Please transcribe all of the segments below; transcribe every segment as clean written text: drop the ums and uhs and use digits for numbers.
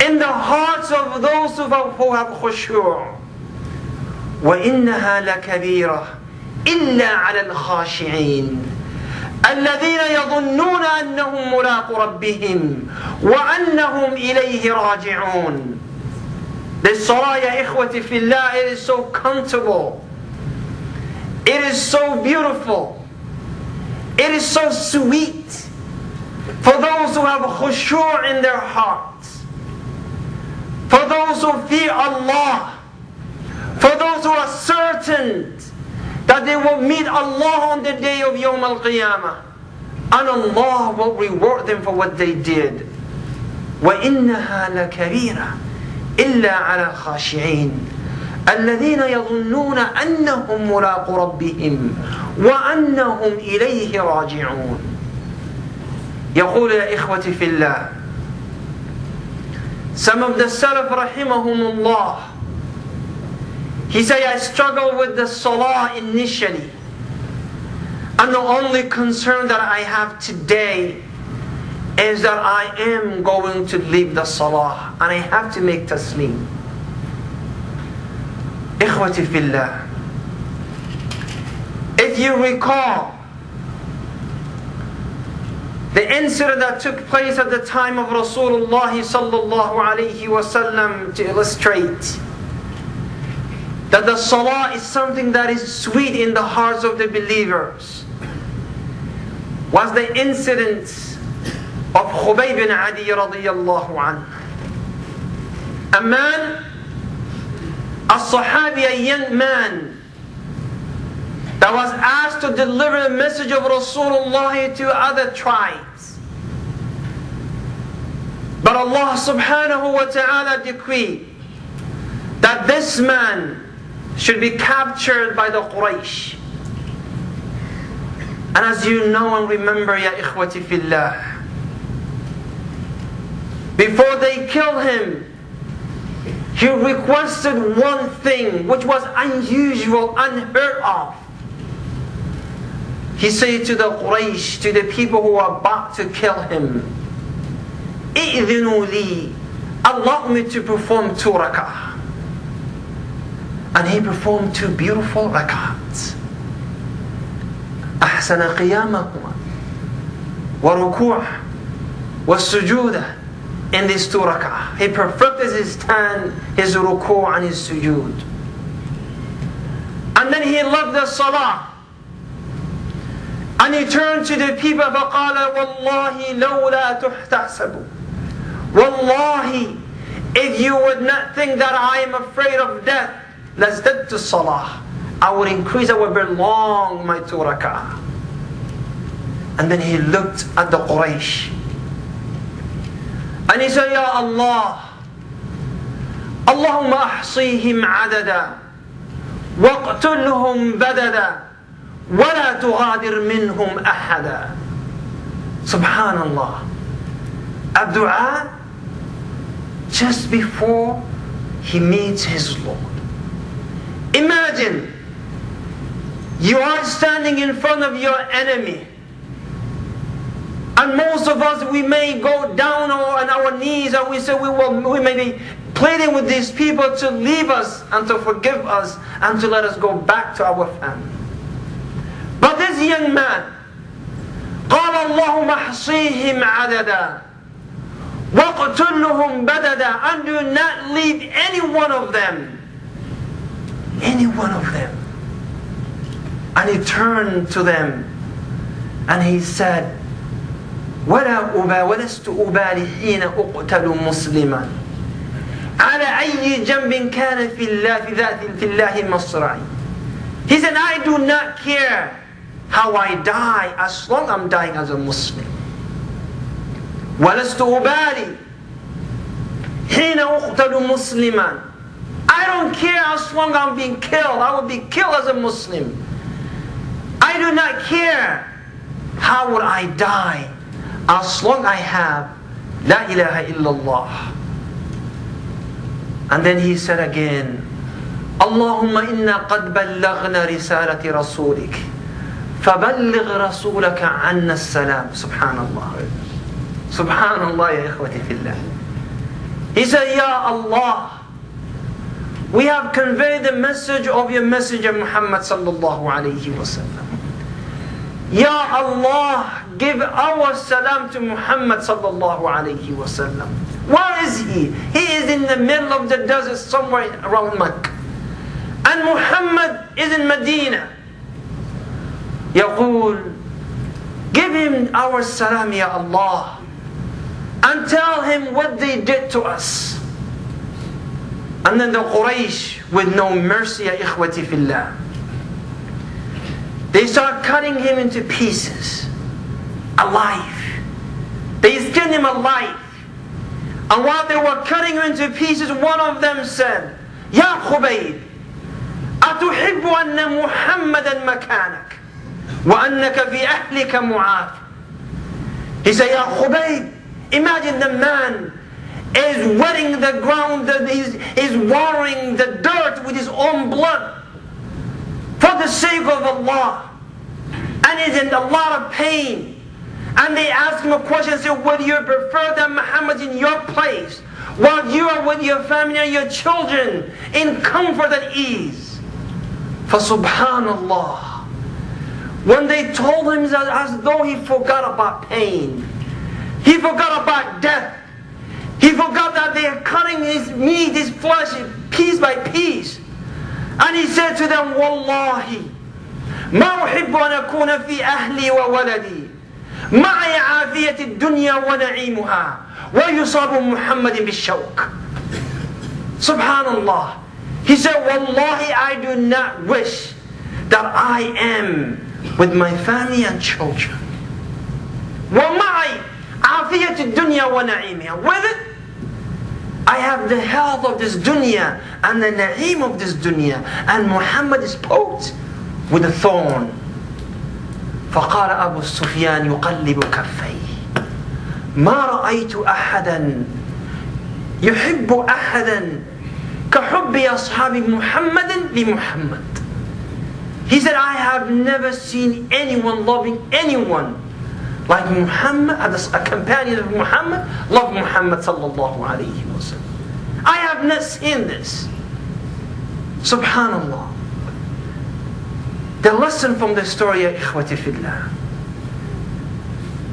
in the hearts of those who have khushu'. وَإِنَّهَا لَكَبِيرَةٌ إِلَّا عَلَى الْخَاشِعِينَ الَّذِينَ يَظُنُّونَ أَنَّهُمْ مُلَاقُو رَبِّهِمْ وَأَنَّهُمْ إِلَيْهِ رَاجِعُونَ. The salah, ya ikhwati fillah, it is so comfortable. It is so beautiful. It is so sweet for those who have khushu' in their hearts, for those who fear Allah, for those who are certain that they will meet Allah on the day of Yawm al-Qiyamah, and Allah will reward them for what they did. وَإِنَّهَا لَكَبِيرَةٌ إِلَّا عَلَى الْخَاشِعِينَ الَّذِينَ يَظُنُّونَ أَنَّهُمْ مُلَاقُو رَبِّهِمْ وَأَنَّهُمْ إِلَيْهِ رَاجِعُونَ. يقول يا إخوتي في الله, some of the Salaf rahimahumullah, he said, I struggled with the salah initially, and the only concern that I have today is that I am going to leave the salah and I have to make taslim. Ikhwati fillah, if you recall the incident that took place at the time of Rasulullah sallallahu alayhi wasallam, to illustrate that the salah is something that is sweet in the hearts of the believers, was the incident of Khubay bin Adi radiyallahu anhu. A man, a sahabi, a young man, that was asked to deliver the message of Rasulullah to other tribes. But Allah subhanahu wa ta'ala decreed that this man should be captured by the Quraysh. And as you know and remember, ya ikhwati fillah, before they killed him, he requested one thing which was unusual, unheard of. He said to the Quraysh, to the people who were about to kill him, إِذْنُوا لِي, allow me to perform 2 rak'ah. And he performed 2 beautiful rak'ahs. أحسن قيامهما وركوع والسجود. In these 2 rak'ah, he perfected his stand, his ruku' and his sujood. And then he left the salah, and he turned to the people, فَقَالَ وَاللَّهِ لَوْلَا تُحْتَحْسَبُ. Wallahi, if you would not think that I am afraid of death, لَازْدَدْتُ الصَّلَاةِ, I would increase, I would prolong my 2 rak'ah. And then he looked at the Quraysh, and he said, Ya Allah, Allahumma ahsihim adada, waqtulhum badada, وَلَا تُغَادِرْ مِنْهُمْ أَحَدًا. Subhanallah. A dua just before he meets his Lord. Imagine, you are standing in front of your enemy, and most of us, we may go down on our knees and we say we may be pleading with these people to leave us and to forgive us and to let us go back to our family. But this young man, قال اللهم احصيهم عددا وَقْتُلُّهُمْ بَدَدًا, and do not leave any one of them. Any one of them. And he turned to them and he said, وَلَسْتُ أُبَالِي حِينَ أُقْتَلُ مُسْلِمًا عَلَى أَيِّ جَنْبٍ كَانَ فِي اللَّهِ مَصْرَعِي. He said, I do not care how I die as long as I'm dying as a Muslim. وَلَسْتُ أُبَالِي حِينَ أُقْتَلُ مُسْلِمًا. I don't care as long as I'm being killed. I will be killed as a Muslim. I do not care how would I die as long I have La ilaha illallah. And then he said again, Allahumma inna qad ballaghna risalati rasulik faballigh rasulaka anna as-salam. Subhanallah. Subhanallah ya ikhwati fillah. He said, Ya Allah, we have conveyed the message of your messenger Muhammad sallallahu alayhi wa sallam. Ya Allah, give our salam to Muhammad sallallahu alayhi wa sallam. Where is he? He is in the middle of the desert somewhere around Mecca. And Muhammad is in Medina. يقول, give him our salam, Ya Allah, and tell him what they did to us. And then the Quraysh, with no mercy, ya ikhwati fillah, they start cutting him into pieces, alive. They skinned him alive. And while they were cutting him into pieces, one of them said, Ya Khubayb, أتحب أن محمدا مكانك وأنك في أهلك معاف. He said, Ya Khubayb, imagine the man is wetting the ground, is watering the dirt with his own blood for the sake of Allah, and is in a lot of pain. And they ask him a question, say, would you prefer that Muhammad in your place while you are with your family and your children in comfort and ease? For subhanallah, when they told him as though he forgot about pain, he forgot about death, he forgot that they are cutting his meat, his flesh, piece by piece. And he said to them, Wallahi, ما أحب أن أكون في أهلي وولدي معي عافية الدنيا ونعيمها ويصاب محمد بالشوك. Subhanallah. He said, Wallahi, I do not wish that I am with my family and children. ومعي عافية الدنيا ونعيمها. With it, I have the health of this dunya and the na'im of this dunya. And Muhammad is poked with a thorn. فقال أبو سفيان يقلب كفيه ما رأيت أحدا يحب أحدا كحب أصحاب محمد لمحمد. He said, I have never seen anyone loving anyone like Muhammad, a companion of Muhammad, love Muhammad sallallahu alayhi wa sallam. I have not seen this. Subhanallah. The lesson from the story, ya ikhwati fillah,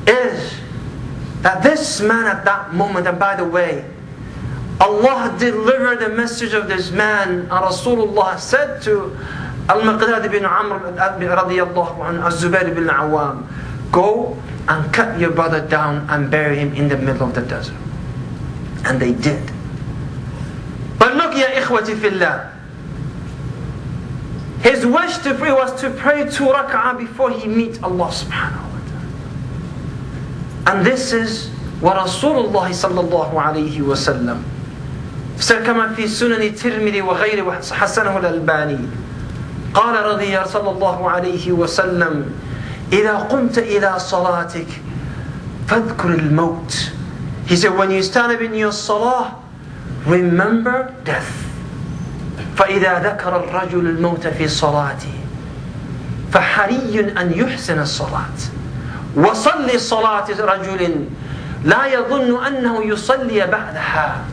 is that this man at that moment, and by the way, Allah delivered the message of this man, and Rasulullah said to Al-Miqdad bin Amr radiyallahu anhu, Az-Zubair bin Awam, go and cut your brother down and bury him in the middle of the desert. And they did. But look, ya ikhwati fillah, his wish to pray was to pray 2 rak'ah before he meets Allah subhanahu wa ta'ala. And this is what Rasulullah sallallahu alayhi wa sallam said, كما في سنن الترمذي وغيره وحسنه الألباني. قال رضي صلى الله عليه وسلم إذا قمت إلى صلاتك فاذكر الموت. He said, when you stand up in your salah, remember death. فإذا ذكر الرجل الموت في صلاته فحري أن يحسن الصلاة وصل صلاة رجل لا يظن أنه يصلي بعدها.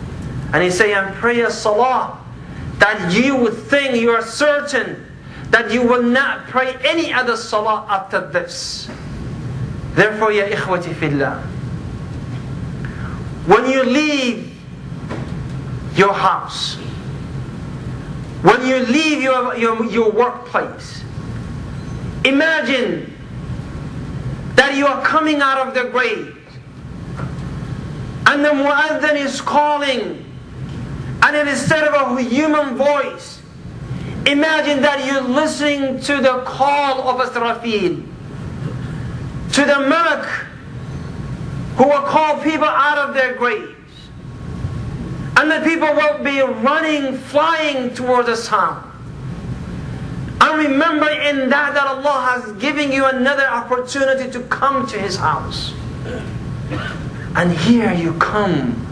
And he say, and pray a salah that you would think, you are certain that you will not pray any other salah after this. Therefore, ya ikhwati fillah, when you leave your house, when you leave your workplace, imagine that you are coming out of the grave and the mu'adhan is calling, and instead of a human voice, imagine that you're listening to the call of Asrafil, to the malak who will call people out of their graves. And the people will be running, flying towards the sound. And remember in that Allah has given you another opportunity to come to His house. And here you come.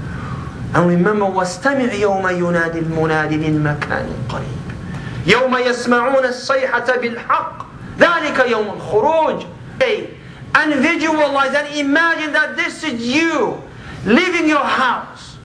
And remember, وَاسْتَمِعْ يَوْمَ يُنَادِ الْمُنَادِ مِنْ مَكَانٍ قَرِيبٍ يَوْمَ يَسْمَعُونَ الصَّيْحَةَ بِالْحَقِّ ذَلِكَ يَوْمُ الْخُرُوجِ. And visualize and imagine that this is you leaving your house.